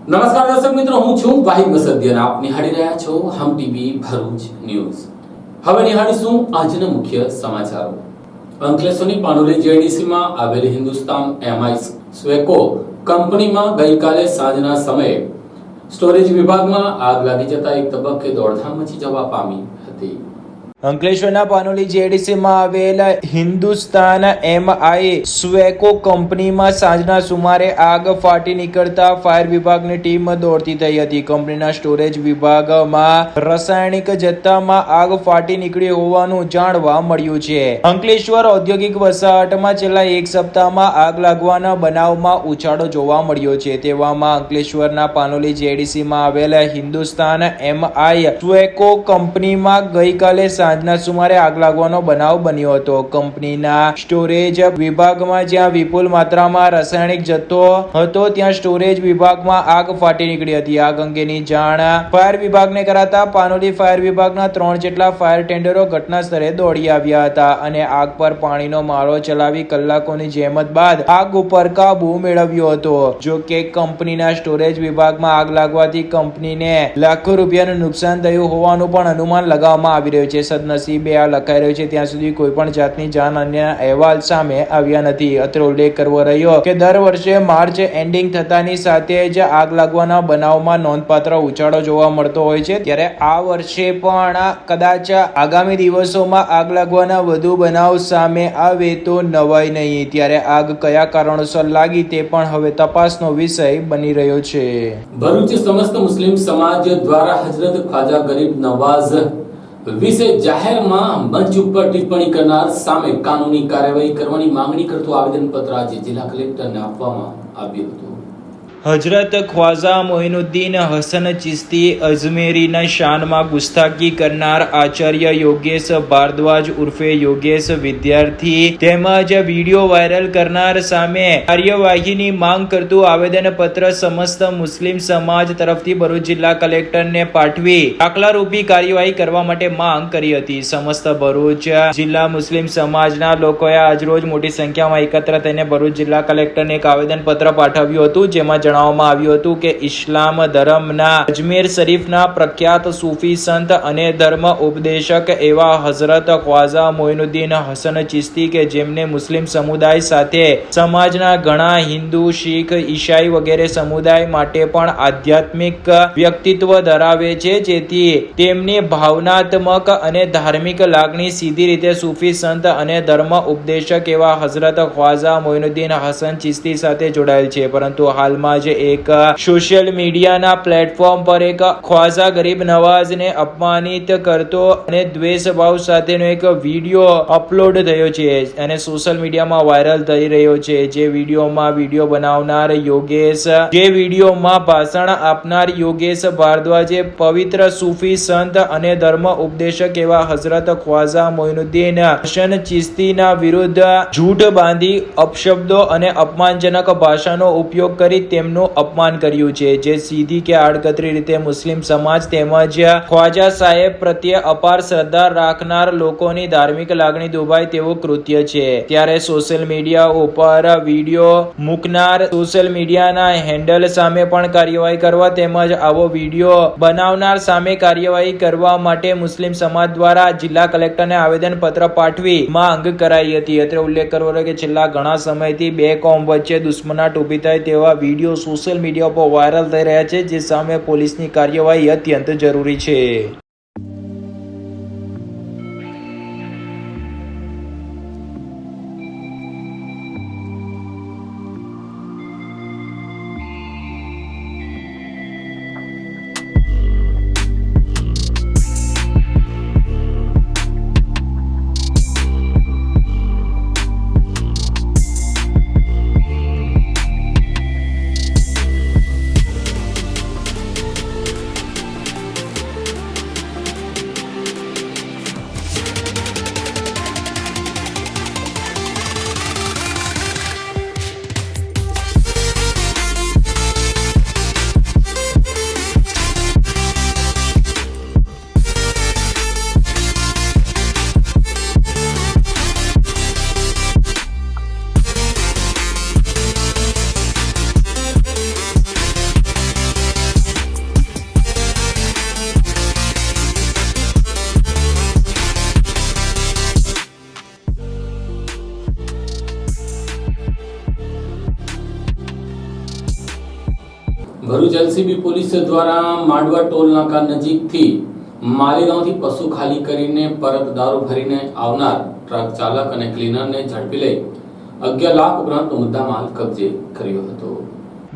નમસ્કાર દર્શક મિત્રો, હું છું વાહિદ મસદી અને આપ નિહાળી રહ્યા છો હમ ટીવી ભરૂચ ન્યૂઝ. હવે નિહાળીશું આજના મુખ્ય સમાચારો. અંકલેશ્વરની પાનોલી જેડીસીમાં આવેલી હિન્દુસ્તાન એમઆઈ સ્વેકો કંપનીમાં ગઈકાલે સાંજના સમયે સ્ટોરેજ વિભાગમાં આગ લાગી જતા એક તબક્કે દોડધામ મચી જવા પામી હતી. અંકલેશ્વરના પાનોલી જેડીસીમાં આવેલ હિન્દુસ્તાન એમઆઈ સ્વેકો કંપનીમાં સાંજના સુમારે આગ ફાટી નીકળતા ફાયર વિભાગની ટીમ દોડતી થઈ હતી. કંપનીના સ્ટોરેજ વિભાગમાં રાસાયણિક જથ્થામાં આગ ફાટી નીકળી હોવાનું જાણવા મળ્યું છે. અંકલેશ્વર ઔદ્યોગિક વસાહતમાં છેલ્લા એક સપ્તાહમાં આગ લાગવાના બનાવમાં ઉછાળો જોવા મળ્યો છે. તેવામાં અંકલેશ્વરના પાનોલી જેડીસીમાં આવેલ હિન્દુસ્તાન એમઆઈ સ્વેકો કંપનીમાં ગઈકાલે સાંજના સુમારે આગ લાગવાનો બનાવ બન્યો હતો. કંપનીના સ્ટોરેજ વિભાગમાં જ્યાં વિપુલ માત્રામાં રાસાયણિક જથ્થો હતો ત્યાં સ્ટોરેજ વિભાગમાં આગ ફાટી નીકળી હતી. આગ અંગેની જાણ ફાયર વિભાગને કરાતા પાનોલી ફાયર વિભાગના 3 જેટલા ફાયર ટેન્ડરો ઘટના સ્થળે દોડી આવ્યા હતા અને આગ પર પાણીનો મારો ચલાવી કલાકોની જહેમત બાદ આગ ઉપર કાબુ મેળવ્યો હતો. જો કે કંપનીના સ્ટોરેજ વિભાગમાં આગ લાગવાથી કંપનીને લાખો રૂપિયાનું નુકસાન થયું હોવાનું પણ અનુમાન લગાવવામાં આવી રહ્યું છે. સદનસીબે આ લખાઈ રહ્યું છે ત્યાં સુધી કોઈ પણ જાતની જાનહાનિના અહેવાલ સામે આવ્યા નથી. અત્રે ઉલ્લેખ કરવો રહ્યો કે દર વર્ષે માર્ચ એન્ડિંગ થતાની સાથે જ આગ લાગવાના બનાવમાં નોંધપાત્ર ઉછાળો જોવા મળતો હોય છે. ત્યારે આ વર્ષે પણ કદાચ આગામી દિવસોમાં આગ લાગવાના વધુ બનાવ સામે આવે તો નવાઈ નહીં. ત્યારે આગ કયા કારણોસર લાગી તે પણ હવે તપાસનો વિષય બની રહ્યો છે. ભરૂચ સમસ્ત મુસ્લિમ સમાજ દ્વારા હજરત ખ્વાજા ગરીબ નવાઝ વિશે જાહેરમાં મંચ ઉપર ટિપ્પણી કરનાર સામે કાનૂની કાર્યવાહી કરવાની માંગણી કરતું આવેદનપત્ર આજે જિલ્લા કલેક્ટરને આપવામાં આવ્યું હતું. હજરત ખ્વાજા મોઇનુદ્દીન હસન ચિશ્તી અજમેરીના શાનમાં ગુસ્તાખી કરનાર આચાર્ય યોગેશ ભારદ્વાજ ઉર્ફે યોગેશ વિદ્યાર્થી તેમજ વિડીયો વાયરલ કરનાર સામે કાર્યવાહીની માંગ કરતું આવેદનપત્ર સમસ્ત મુસ્લિમ સમાજ તરફથી ભરૂચ જિલ્લા કલેક્ટરને પાઠવી દાખલારૂપી કાર્યવાહી કરવા માટે માંગ કરી હતી. સમસ્ત ભરૂચ જિલ્લા મુસ્લિમ સમાજના લોકોએ આજરોજ મોટી સંખ્યામાં એકત્ર થઈને ભરૂચ જિલ્લા કલેક્ટરને એક આવેદનપત્ર પાઠવ્યું હતું. જેમાં જણાવવામાં આવ્યું હતું કે ઇસ્લામ ધર્મના અજમેર શરીફના પ્રખ્યાત સૂફી સંત અને ધર્મ ઉપદેશક એવા હઝરત ખ્વાજા મોઇનુદ્દીન હસન ચિશ્તી કે જેમને મુસ્લિમ સમુદાય સાથે સમાજના ઘણા હિન્દુ, શીખ, ઈસાઈ વગેરે સમુદાય માટે પણ આધ્યાત્મિક વ્યક્તિત્વ ધરાવે છે. જેથી તેમની ભાવનાત્મક અને ધાર્મિક લાગણી સીધી રીતે સૂફી સંત અને ધર્મ ઉપદેશક એવા હઝરત ખ્વાજા મોઇનુદ્દીન હસન ચિશ્તી સાથે જોડાયેલ છે. પરંતુ હાલમાં જ એક સોશિયલ મીડિયાના પ્લેટફોર્મ પર એક ખ્વાજા ગરીબ નવાઝને અપમાનિત કરતો અને દ્વેષભાવ સાથેનો એક વિડીયો અપલોડ થયો છે અને સોશિયલ મીડિયામાં વાયરલ થઈ રહ્યો છે. જે વિડીયો બનાવનાર યોગેશ વિડીયોમાં ભાષણ આપનાર યોગેશ ભારદ્વાજે પવિત્ર સૂફી સંત અને ધર્મ ઉપદેશક એવા હઝરત ખ્વાજા મોઇનુદ્દીન હસન ચિશ્તીના વિરુદ્ધ જૂઠ બાંધી અપશબ્દો અને અપમાનજનક ભાષાનો ઉપયોગ કરી તેમનું અપમાન કર્યું છે. જે સીધી કે આડકતરી રીતે મુસ્લિમ સમાજ તેમજ ખ્વાજા સાહેબ પ્રત્યે અપાર શ્રદ્ધા રાખનાર લોકોની ધાર્મિક લાગણી દુભાય તેવું કૃત્ય છે. ત્યારે સોશિયલ મીડિયા ઉપર વિડીયો મૂકનાર સોશિયલ મીડિયાના હેન્ડલ સામે પણ કાર્યવાહી કરવા તેમજ આવો વિડીયો બનાવનાર સામે કાર્યવાહી કરવા માટે મુસ્લિમ સમાજ દ્વારા જિલ્લા કલેક્ટરને આવેદનપત્ર પાઠવી માંગ કરાઈ હતી. અત્રે ઉલ્લેખ કરવો રહ્યો કે છેલ્લા ઘણા સમયથી બે કોમ વચ્ચે દુશ્મનાટ ઊભી થાય તેવા વિડીયો સોશિયલ મીડિયા પર વાયરલ થઈ રહ્યા છે. જે સામે પોલીસની કાર્યવાહી અત્યંત જરૂરી છે. ભરૂચ એલસીબી પોલીસ દ્વારા માંડવા ટોલ નાકા નજીકથી માલેગાંવથી પશુ ખાલી કરીને પરત દારૂ ભરીને આવનાર ટ્રક ચાલક અને ક્લીનરને ઝડપી લઈ 11 લાખ ઉપરાંતનો મુદ્દામાલ કબજે કર્યો હતો.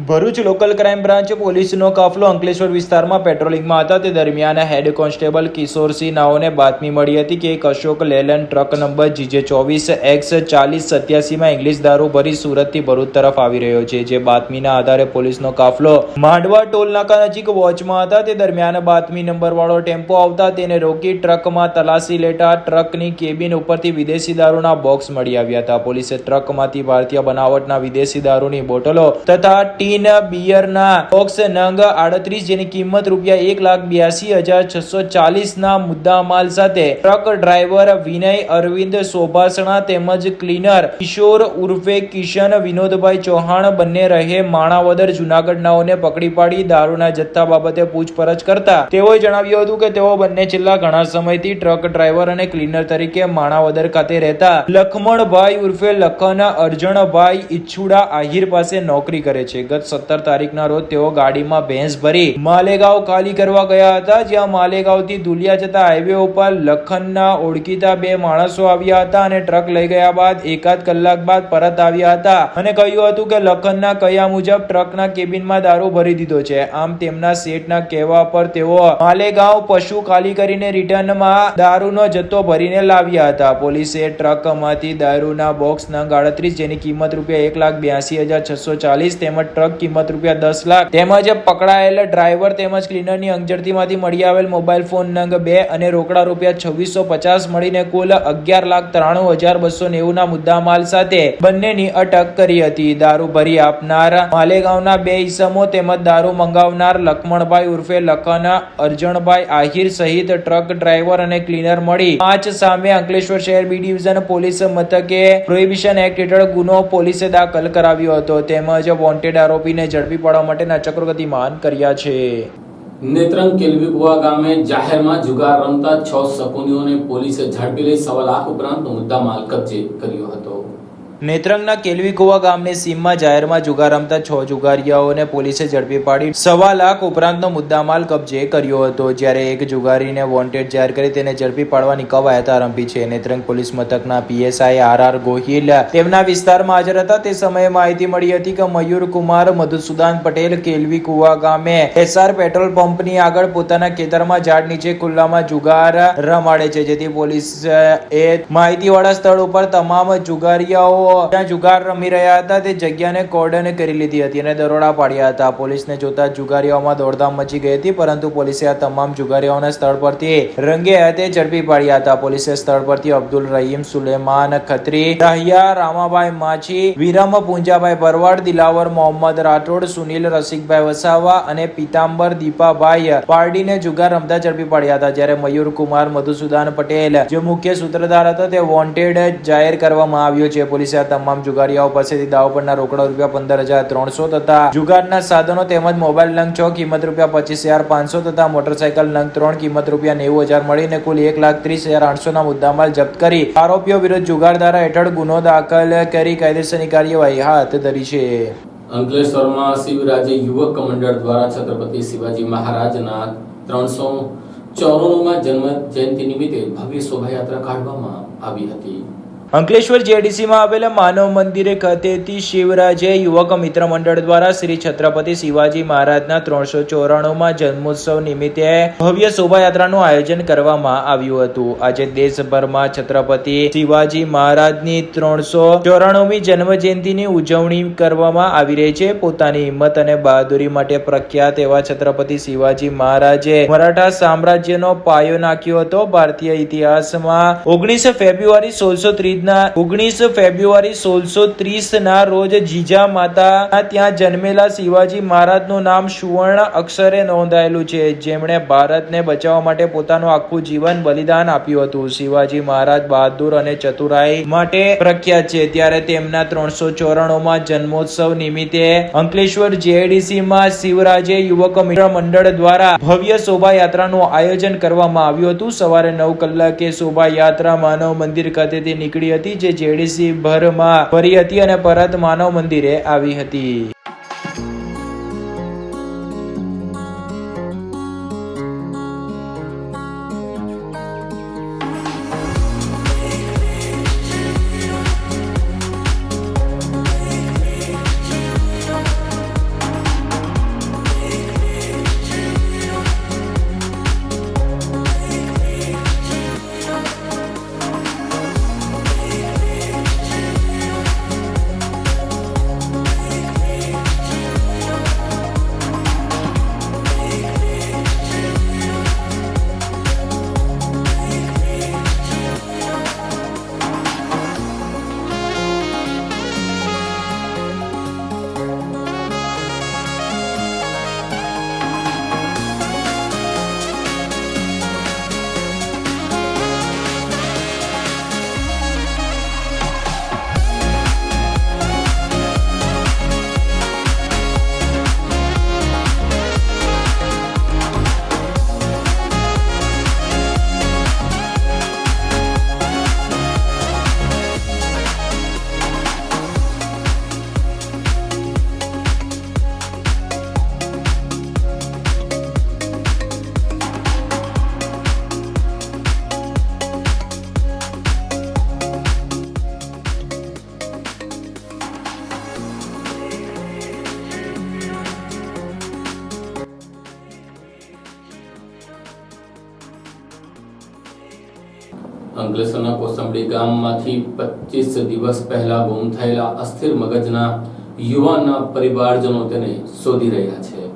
ભરૂચ લોકલ ક્રાઇમ બ્રાન્ચ પોલીસનો કાફલો અંકલેશ્વર વિસ્તારમાં પેટ્રોલિંગમાં હતા તે દરમિયાન હેડ કોન્સ્ટેબલ કિશોરસિંહ નાઓને બાતમી મળી હતી કે એક Ashok Layland truck number GJ24X4087 માં ઇંગ્લિશ દારૂ ભરી સુરતથી ભરૂચ તરફ આવી રહ્યો છે. જે બાતમીના આધારે પોલીસનો કાફલો માંડવા ટોલ નાકા નજીક વોચમાં હતા તે દરમિયાન બાતમી નંબર વાળો ટેમ્પો આવતા તેને રોકી ટ્રકમાં તલાશી લેતા ટ્રકની કેબિન ઉપરથી વિદેશી દારૂના બોક્સ મળી આવ્યા હતા. પોલીસે ટ્રકમાંથી ભારતીય બનાવટના વિદેશી દારૂની બોટલો તથા ટીન બિયરના બોક્સ નંગ 38 જેની કિંમત ₹1,82,640 ના મુદ્દામાલ સાથે ટ્રક ડ્રાઈવર વિનય અરવિંદ સોભાસણા તેમજ ક્લીનર કિશોર ઉર્ફે કિશન વિનોદભાઈ ચૌહાણ બંને રહે માણાવદર જુનાગઢ નાઓને પકડી પાડી દારૂના જથ્થા બાબતે પૂછપરછ કરતા તેઓએ જણાવ્યું હતું કે તેઓ બંને છેલ્લા ઘણા સમયથી ટ્રક ડ્રાઈવર અને ક્લીનર તરીકે માણાવદર ખાતે રહેતા લખમણભાઈ ઉર્ફે લખન અરજણભાઈ ઈચ્છુડા આહિર પાસે નોકરી કરે છે. ગત 17 તારીખના રોજ તેઓ ગાડીમાં ભેંસ ભરી માલેગાંવ ખાલી કરવા ગયા હતા, જ્યાં માલેગાંવથી ધુલિયા જતા હાઈવે ઉપર લખનના ઓળખીતા 2 માણસો આવ્યા હતા અને ટ્રક લઈ ગયા બાદ એકાદ કલાક બાદ પરત આવ્યા હતા અને કહ્યું હતું કે લખનના કહ્યા મુજબ ટ્રકના કેબિનમાં દારૂ ભરી દીધો છે. આમ તેમના શેઠના કહેવા પર તેઓ માલેગાંવ પશુ ખાલી કરીને રિટર્નમાં દારૂનો જથ્થો ભરીને લાવ્યા હતા. પોલીસે ટ્રકમાંથી દારૂના બોક્સ નંગ 38 જેની કિંમત ₹1,82,640 તેમજ ટ્રક કિંમત ₹10 લાખ તેમજ પકડાયેલ ડ્રાઈવર તેમજ ક્લીનરની અંગઝડતીમાંથી મળી આવેલ મોબાઈલ ફોન નંગ 2 અને રોકડા ₹2650 મળીને કુલ 11,93,290 ના મુદ્દામાલ સાથે બંનેની અટક કરી હતી. દારૂ ભરી આપનાર માલેગાંવના 2 ઈસમો તેમજ દારૂ મંગાવનાર લખમણભાઈ ઉર્ફે લખન અરજણભાઈ આહિર સહિત ટ્રક ડ્રાઈવર અને ક્લીનર મળી 5 સામે અંકલેશ્વર શહેર બી ડિવિઝન પોલીસ મથકે પ્રોહિબિશન એક્ટ હેઠળ ગુનો પોલીસે દાખલ કરાવ્યો હતો તેમજ વોન્ટેડ આરોપીને ઝડપી પાડવા માટેના ચક્રો ગતિમાન કર્યા છે. નેત્રંગ કેલવીકુવા ગામે જાહેરમાં જુગાર રમતા 6 શકુનીઓને પોલીસે ઝડપી લઈ 1.25 લાખ ઉપરાંતનો મુદ્દામાલ કબજે કર્યો હતો. નેત્રંગના કેલવીકુવા ગામની સીમમાં જાહેરમાં જુગાર રમતા 6 જુગારીયાઓને પોલીસે ઝડપી પાડી 1.25 લાખ ઉપરાંતનો મુદ્દામાલ કબજે કર્યો હતો, જ્યારે એક જુગારીને વોન્ટેડ જાહેર કરી તેને ઝડપી પાડવાની કવાયત આરંભી છે. નેત્રંગ પોલીસ મથકના પીએસઆઈ આર ગોહિલ તેમના વિસ્તારમાં હાજર હતા. તે સમયે માહિતી મળી હતી કે મયુર કુમાર મધુસૂદન પટેલ કેલવીકુવા ગામે એસઆર પેટ્રોલ પંપની આગળ પોતાના ખેતરમાં ઝાડ નીચે ખુલ્લામાં જુગાર રમાડે છે, જેથી પોલીસે માહિતીવાળા સ્થળ ઉપર તમામ જુગારીયાઓ ત્યાં જુગાર રમી રહ્યા હતા તે જગ્યાને કોર્ડન કરી લીધી હતી અને દરોડા પાડ્યા હતા. પોલીસને જોતા જુગારીઓમાં દોડધામ મચી ગઈ હતી, પરંતુ પોલીસે આ તમામ જુગારીઓને સ્થળ પરથી રંગે હાથે ઝડપી પાડ્યા હતા. પોલીસે સ્થળ પરથી અબ્દુલ રહીમ સુલેમાન ખત્રી, રાહિયા રામાભાઈ માછી, વિરમ પૂંજાભાઈ ભરવાડ, દિલાવર મોહમ્મદ રાઠોડ, સુનિલ રસિકભાઈ વસાવા અને પીતાંબર દીપાભાઈ પારડીને જુગાર રમતા ઝડપી પાડ્યા હતા, જ્યારે મયુર કુમાર મધુસૂદન પટેલ જે મુખ્ય સૂત્રધાર હતો તે વોન્ટેડ જાહેર કરવામાં આવ્યો છે. પોલીસે તમામ જુગારીયાઓ પાસેથી દાવ પરના રોકડા ₹15,300 તથા જુગારના સાધનો તેમજ મોબાઈલ નંગ 6 કિંમત ₹25,500 તથા મોટરસાયકલ નંગ 3 કિંમત ₹90,000 મળીને કુલ 1,30,800 ના મુદ્દામાલ જપ્ત કરી આરોપીઓ વિરુદ્ધ જુગાર ધારા હેઠળ ગુનો દાખલ કરી કાયદેસરની કાર્યવાહી હાથ ધરી છે. અંકલેશ્વરમાં શિવરાજે યુવક મંડળ દ્વારા છત્રપતિ શિવાજી મહારાજના 394માં જન્મ જયંતિ નિમિત્તે ભવ્ય શોભાયાત્રા કાઢવામાં આવી હતી. અંકલેશ્વર જેડીસીમાં આવેલા માનવ મંદિરે ખાતેથી શિવરાજે યુવક મિત્ર મંડળ દ્વારા શ્રી છત્રપતિ શિવાજી મહારાજના 394માં જન્મોત્સવ નિમિત્તે ભવ્ય શોભાયાત્રાનું આયોજન કરવામાં આવ્યું હતું. આજે દેશભરમાં છત્રપતિ શિવાજી મહારાજની 394મી જન્મજયંતિની ઉજવણી કરવામાં આવી રહી છે. પોતાની હિંમત અને બહાદુરી માટે પ્રખ્યાત એવા છત્રપતિ શિવાજી મહારાજે મરાઠા સામ્રાજ્યનો પાયો નાખ્યો હતો. ભારતીય ઇતિહાસમાં 19 ફેબ્રુઆરી 1630 ના રોજ જીજા માતા ત્યાં જન્મેલા શિવાજી મહારાજનું નામ સુવર્ણ અક્ષરે નોંધાયેલું છે, જેમણે ભારતને બચાવવા માટે પોતાનું આખું જીવન બલિદાન આપ્યું હતું. શિવાજી મહારાજ બહાદુર અને ચતુરાઈ માટે પ્રખ્યાત છે, ત્યારે તેમના 394માં જન્મોત્સવ નિમિત્તે અંકલેશ્વર જેડીસીમાં શિવરાજે યુવક મિત્ર મંડળ દ્વારા ભવ્ય શોભાયાત્રાનું આયોજન કરવામાં આવ્યું હતું. સવારે 9 કલાકે શોભાયાત્રા માનવ મંદિર ખાતેથી નીકળી હતી, જે જેડીસી ભરમાં ફરી હતી અને પરત માનવ મંદિરે આવી હતી. અંકલેશ્વરના કોસંબડી ગામમાંથી 25 દિવસ પહેલા ગુમ થયેલા અસ્થિર મગજના યુવાનના પરિવારજનો તેને શોધી રહ્યા છે.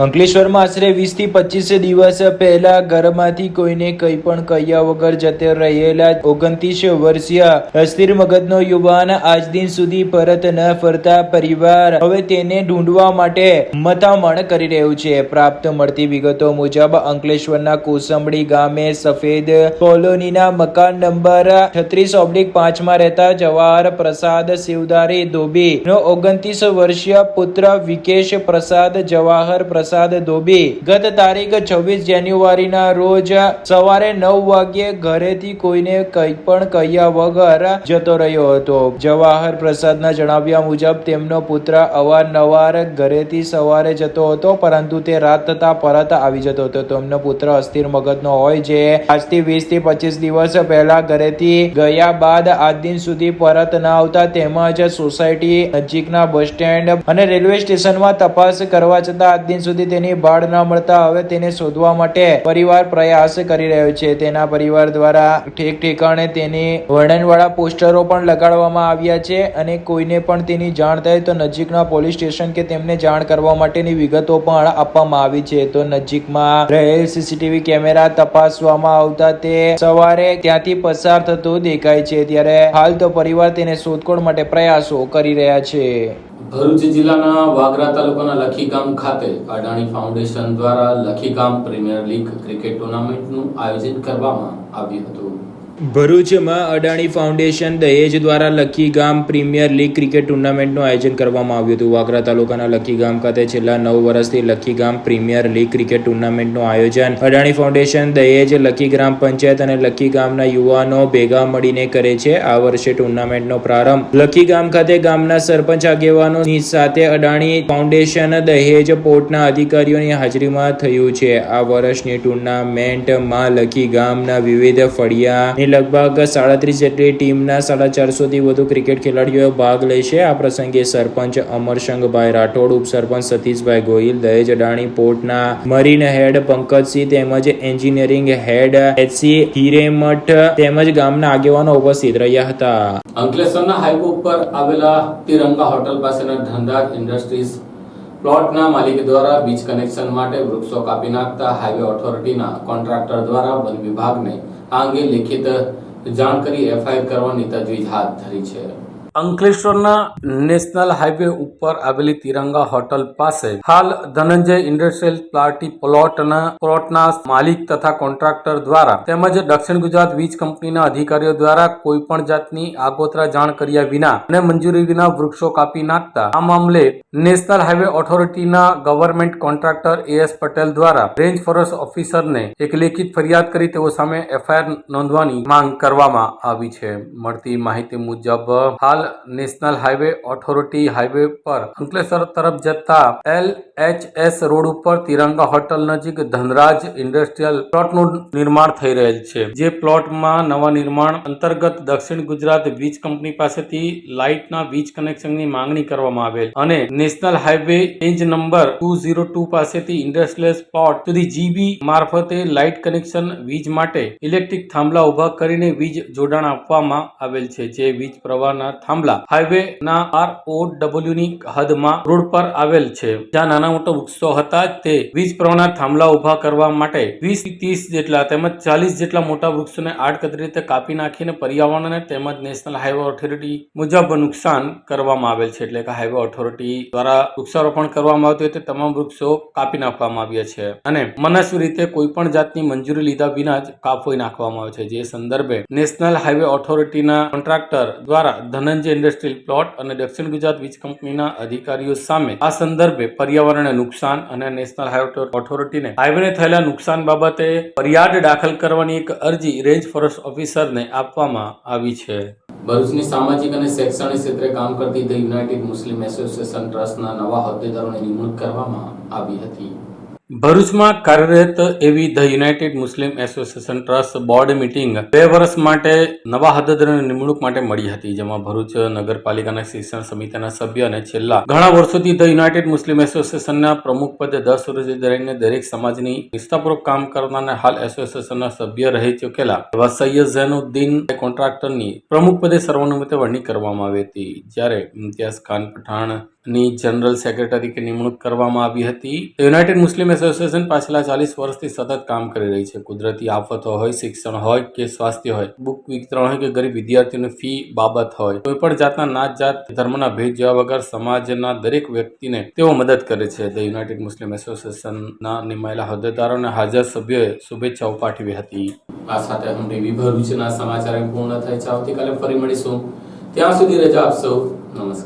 અંકલેશ્વરમાં આશરે 20 થી 25 દિવસ પહેલા ઘરમાંથી કોઈને કંઈ પણ કહ્યા વગર જતો રહેલા 29 વર્ષીય અસ્થિર મગજનો યુવાન આજ દિન સુધી પરત ન ફરતા પરિવાર હવે તેને ઢૂંઢવા માટે મથામણ કરી રહ્યું છે. પ્રાપ્ત મળતી વિગતો મુજબ અંકલેશ્વરના કોસંબડી ગામે સફેદ કોલોનીના મકાન નંબર 36/5 માં રહેતા જવાહર પ્રસાદ શિવદારી ધોબી નો 29 વર્ષીય પુત્ર વિકેશ પ્રસાદ જવાહર પ્રસાદ ધોબી ગત તારીખ 26 જાન્યુઆરીના રોજ સવારે 9 વાગ્યે ઘરેથી કોઈને કંઈ પણ કહ્યા વગર જતો રહ્યો હતો. જવાહર પ્રસાદના જણાવ્યા મુજબ તેમનો પુત્ર અવારનવાર ઘરેથી સવારે જતો હતો, પરંતુ તે રાત થતા પરત આવી જતો હતો. તેમનો પુત્ર અસ્થિર મગજનો હોય જે આજથી 20 થી 25 દિવસ પહેલા ઘરેથી ગયા બાદ આજ દિન સુધી પરત ન આવતા તેમજ સોસાયટી નજીકના બસ સ્ટેન્ડ અને રેલવે સ્ટેશનમાં તપાસ કરવા છતાં આજ દિન સુધી તેની ભાળ ન મળતા હવે તેને શોધવા માટે પરિવાર પ્રયાસ કરી રહ્યો છે. તેના પરિવાર દ્વારા ઠેક ઠેકાણે તેની વર્ણનવાળા પોસ્ટરો પણ લગાડવામાં આવ્યા છે અને કોઈને પણ તેની જાણ થાય તો નજીકના પોલીસ સ્ટેશન કે તેમને જાણ કરવા માટેની વિગતો પણ આપવામાં આવી છે. તો નજીકમાં રહેલ સીસીટીવી કેમેરા તપાસવામાં આવતા તે સવારે ત્યાંથી પસાર થતો દેખાય છે. ત્યારે હાલ તો પરિવાર તેને શોધખોળ માટે પ્રયાસો કરી રહ્યા છે. ભરૂચ જિલ્લાના વાગરા તાલુકાના લખી ગામ ખાતે અડાણી ફાઉન્ડેશન દ્વારા લખી ગામ પ્રીમિયર લીગ ક્રિકેટ ટુર્નામેન્ટનું આયોજન કરવામાં આવ્યું હતું. ભરૂચમાં અડાણી ફાઉન્ડેશન દહેજ દ્વારા લખી ગામ પ્રીમિયર લીગ ક્રિકેટ ટુર્નામેન્ટનું આયોજન કરવામાં આવ્યું હતું. વાગરા તાલુકાના લખી ગામ ખાતે છેલ્લા 9 વર્ષથી લખી ગામ પ્રીમિયર લીગ ક્રિકેટ ટુર્નામેન્ટનું આયોજન અડાણી ફાઉન્ડેશન દહેજ, લખી ગ્રામ પંચાયત અને લખી ગામના યુવાનો ભેગા મળીને કરે છે. આ વર્ષે ટુર્નામેન્ટનો પ્રારંભ લખી ગામ ખાતે ગામના સરપંચ આગેવાનોની સાથે અડાણી ફાઉન્ડેશન દહેજ પોર્ટના અધિકારીઓની હાજરીમાં થયું છે. આ વર્ષની ટુર્નામેન્ટમાં લખી ગામના વિવિધ ફળિયા લગભગ 37 જેટલી ટીમના 450 થી વધુ ક્રિકેટ ખેલાડીઓ ભાગ લેશે. આ પ્રસંગે સરપંચ અમરશંકભાઈ રાઠોડ, ઉપસરપંચ સતીશભાઈ ગોહિલ, દહેજ અડાણી પોર્ટના મરીન હેડ પંકજસિંહ તેમજ એન્જિનિયરિંગ હેડ એચસી હિરેમઠ તેમજ ગામના આગેવાનો ઉપસ્થિત રહ્યા હતા. અંકલેશ્વરના હાઈવે ઉપર આવેલા તિરંગા હોટલ પાસેના ધનરાજ ઇન્ડસ્ટ્રીઝ પ્લોટના માલિક દ્વારા વીજ કનેક્શન માટે વૃક્ષો કાપી નાખતા હાઈવે ઓથોરિટીના કોન્ટ્રાક્ટર દ્વારા વન વિભાગને આ અંગે લિખિત જાણ કરી એફઆઈઆર કરવાની તજવીજ હાથ ધરી છે. અંકલેશ્વરના નેશનલ હાઈવે ઉપર આવેલી તિરંગા હોટલ પાસે હાલ ધનંજય ઇન્ડસ્ટ્રીયલ પ્લોટના માલિક તથા કોન્ટ્રાક્ટર દ્વારા તેમજ દક્ષિણ ગુજરાત વીજ કંપનીના અધિકારીઓ દ્વારા કોઈ પણ જાતની આગોતરા જાણ કર્યા વિના અને મંજૂરી વિના વૃક્ષો કાપી નાખતા આ મામલે નેશનલ હાઈવે ઓથોરિટીના ગવર્નમેન્ટ કોન્ટ્રાક્ટર એસ પટેલ દ્વારા રેન્જ ફોરેસ્ટ ઓફિસરને એક લેખિત ફરિયાદ કરી તેઓ સામે એફઆઈઆર નોંધવાની માંગ કરવામાં આવી છે. મળતી માહિતી મુજબ હાલ નેશનલ હાઈવે ઓથોરિટી હાઈવે પર અંકલેશ્વર તરફ જતા LHS રોડ ઉપર તિરંગા હોટલ નજીક ધનરાજ ઇન્ડસ્ટ્રીયલ પ્લોટનું નિર્માણ થઈ રહેલ છે. જે પ્લોટમાં નવા નિર્માણ અંતર્ગત દક્ષિણ ગુજરાત વીજ કંપની પાસેથી લાઇટના વીજ કનેક્શનની માંગણી કરવામાં આવેલ અને નેશનલ હાઈવે રેન્જ નંબર 202 પાસેથી ઇન્ડસ્ટ્રીયલ પ્લોટ સુધી GB મારફતે લાઇટ કનેક્શન વીજ માટે ઇલેક્ટ્રિક થાંભલા ઉભા કરીને વીજ જોડાણ આપવામાં આવેલ છે. જે વીજ પ્રવાહના થાંભલા હાઈવે ના ROW ની હદમાં રોડ પર આવેલ છે. જ્યાં નાના મોટા વૃક્ષો હતા તે વીજ પ્રવાહના થાંભલા ઉભા કરવા માટે 20 થી 30 જેટલા તેમજ 40 જેટલા મોટા વૃક્ષોને આડકતરી રીતે કાપી નાખીને પર્યાવરણને તેમજ નેશનલ હાઈવે ઓથોરિટી મુજબ નુકસાન કરવામાં આવેલ છે. એટલે કે હાઈવે ઓથોરિટી દ્વારા વૃક્ષારોપણ કરવામાં આવતું તે તમામ વૃક્ષો કાપી નાખવામાં આવ્યા છે અને મનસ્વી રીતે કોઈ પણ જાતની મંજૂરી લીધા વિના જ કાપી નાખવામાં આવે છે. જે સંદર્ભે નેશનલ હાઈવે ઓથોરિટીના કોન્ટ્રાક્ટર દ્વારા ધનંજય ઇન્ડસ્ટ્રીયલ પ્લોટ અને દક્ષિણ ગુજરાત વીજ કંપનીના અધિકારીઓ સામે આ સંદર્ભે પર્યાવરણને નુકસાન અને નેશનલ હાઈવે ઓથોરિટીને હાઈવેને થયેલા નુકસાન બાબતે ફરિયાદ દાખલ કરવાની એક અરજી રેન્જ ફોરેસ્ટ ઓફિસરને આપવામાં આવી છે. ભરૂચની સામાજિક અને શૈક્ષણિક ક્ષેત્રે કામ કરતી ધ યુનાઇટેડ મુસ્લિમ એસોસિએશન ટ્રસ્ટના નવા હોદ્દેદારોની નિમણૂક કરવામાં આવી હતી. ભરૂચમાં કાર્યરત એવી the United Muslim association trust board meeting 2 વર્ષ માટે નવા હોદ્દેદારોની નિમણૂક માટે મળી હતી, જેમાં ભરૂચ નગરપાલિકાના શિક્ષણ સમિતિના સભ્ય અને છેલ્લા ઘણા વર્ષોથી ધ યુનાઇટેડ મુસ્લિમ એસોસિએશનના પ્રમુખ પદે 10 વર્ષથી રહીને દરેક સમાજની નિષ્ઠાપૂર્વક કામ કરનાર હાલ એસોસિએશનના સભ્ય રહી ચૂકેલા એવા સૈયદ ઝૈનુદ્દીન કોન્ટ્રાક્ટરની પ્રમુખ પદે સર્વાનુમતે વરણી કરવામાં આવી હતી, જ્યારે ઇમ્તિયાઝ ખાન પઠાણ ની જનરલ સેક્રેટરી તરીકે નિમણૂક કરવામાં આવી હતી. યુનાઇટેડ મુસ્લિમ એસોસિએશન પાછલા 40 વર્ષથી સતત કામ કરી રહી છે. કુદરતી આફતો હોય, શિક્ષણ હોય કે સ્વાસ્થ્ય હોય, બુક વિતરણ હોય કે ગરીબ વિદ્યાર્થીઓની ફી બાબત હોય, કોઈ પણ જાતના નાત જાત ધર્મના ભેદ જોયા વગર સમાજના દરેક વ્યક્તિને તેઓ મદદ કરે છે. ધ યુનાઇટેડ મુસ્લિમ એસોસિએશનના નિમાયેલા હોદ્દેદારો અને હાજર સભ્યોએ શુભેચ્છાઓ પાઠવી હતી. આ સાથે હમ ટીવી ભરૂચના સમાચાર પૂર્ણ થાય છે. આવતીકાલે ફરી મળીશું. ત્યાં સુધી રજા આપશો. નમસ્કાર.